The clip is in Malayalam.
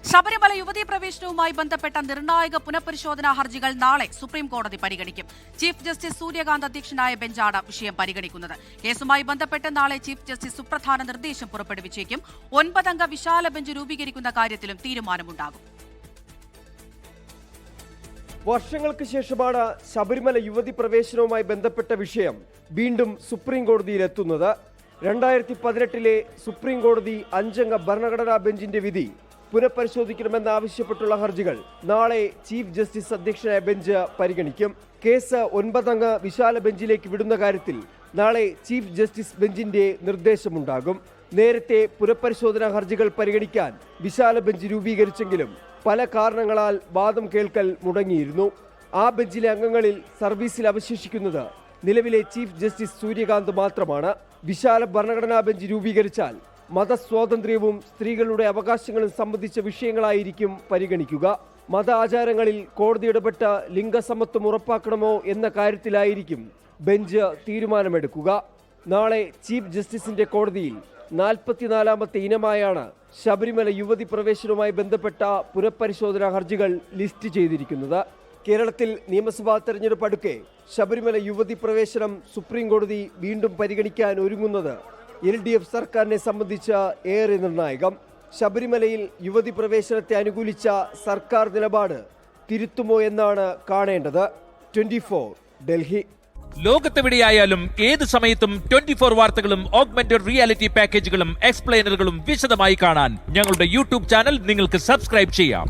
ശബരിമല യുവതീ പ്രവേശനവുമായി ബന്ധപ്പെട്ട നിർണായക പുനഃപരിശോധനാ ഹർജികൾ നാളെ സുപ്രീം കോടതി പരിഗണിക്കും. ചീഫ് ജസ്റ്റിസ് സൂര്യകാന്ത് അധ്യക്ഷനായ ബെഞ്ചാണ് വിഷയം പരിഗണിക്കുന്നത്. കേസുമായി ബന്ധപ്പെട്ട് നാളെ ചീഫ് ജസ്റ്റിസ് സുപ്രധാന നിർദ്ദേശം പുറപ്പെടുവിച്ചേക്കും. 9 അംഗ വിശാല ബെഞ്ച് രൂപീകരിക്കുന്ന കാര്യത്തിലും തീരുമാനമുണ്ടാകും. വർഷങ്ങൾക്ക് ശേഷമാണ് ശബരിമല യുവതി പ്രവേശനവുമായി ബന്ധപ്പെട്ട വിഷയം വീണ്ടും സുപ്രീം കോടതിയിലെത്തുന്നത്. 2018 സുപ്രീം കോടതി 5 അംഗ ഭരണഘടനാ ബെഞ്ചിന്റെ വിധി പുനഃപരിശോധിക്കണമെന്നാവശ്യപ്പെട്ടുള്ള ഹർജികൾ നാളെ ചീഫ് ജസ്റ്റിസ് അധ്യക്ഷനായ ബെഞ്ച് പരിഗണിക്കും. കേസ് 9 അംഗ വിശാല ബെഞ്ചിലേക്ക് വിടുന്ന കാര്യത്തിൽ നാളെ ചീഫ് ജസ്റ്റിസ് ബെഞ്ചിന്റെ നിർദ്ദേശമുണ്ടാകും. നേരത്തെ പുനഃപരിശോധനാ ഹർജികൾ പരിഗണിക്കാൻ വിശാല ബെഞ്ച് രൂപീകരിച്ചെങ്കിലും പല കാരണങ്ങളാൽ വാദം കേൾക്കൽ മുടങ്ങിയിരുന്നു. ആ ബെഞ്ചിലെ അംഗങ്ങളിൽ സർവീസിൽ അവശേഷിക്കുന്നത് നിലവിലെ ചീഫ് ജസ്റ്റിസ് സൂര്യകാന്ത് മാത്രമാണ്. വിശാല ഭരണഘടനാ ബെഞ്ച് രൂപീകരിച്ചാൽ മതസ്വാതന്ത്ര്യവും സ്ത്രീകളുടെ അവകാശങ്ങളും സംബന്ധിച്ച വിഷയങ്ങളായിരിക്കും പരിഗണിക്കുക. മത ആചാരങ്ങളിൽ കോടതി ഇടപെട്ട ലിംഗസമത്വം ഉറപ്പാക്കണമോ എന്ന കാര്യത്തിലായിരിക്കും ബെഞ്ച് തീരുമാനമെടുക്കുക. നാളെ ചീഫ് ജസ്റ്റിസിന്റെ കോടതിയിൽ 44ാമത്തെ ഇനമായാണ് ശബരിമല യുവതി പ്രവേശനവുമായി ബന്ധപ്പെട്ട പുനഃപരിശോധനാ ഹർജികൾ ലിസ്റ്റ് ചെയ്തിരിക്കുന്നത്. കേരളത്തിൽ നിയമസഭാ തെരഞ്ഞെടുപ്പ് അടുക്കെ ശബരിമല യുവതി പ്രവേശനം സുപ്രീം കോടതി വീണ്ടും പരിഗണിക്കാൻ ഒരുങ്ങുന്നത് LDF സർക്കാരിനെ സംബന്ധിച്ച് ഏറെ നിർണായകം. ശബരിമലയിൽ യുവതി പ്രവേശനത്തെ അനുകൂലിച്ച സർക്കാർ നിലപാട് തിരുത്തുമോ എന്നാണ് കാണേണ്ടത്. 24 ഡൽഹി. ലോകത്തെവിടെയായാലും ഏത് സമയത്തും 24 വാർത്തകളും ഓഗ്മെന്റഡ് റിയാലിറ്റി പാക്കേജുകളും എക്സ്പ്ലെയിനറുകളും വിശദമായി കാണാൻ ഞങ്ങളുടെ യൂട്യൂബ് ചാനൽ നിങ്ങൾക്ക് സബ്സ്ക്രൈബ് ചെയ്യാം.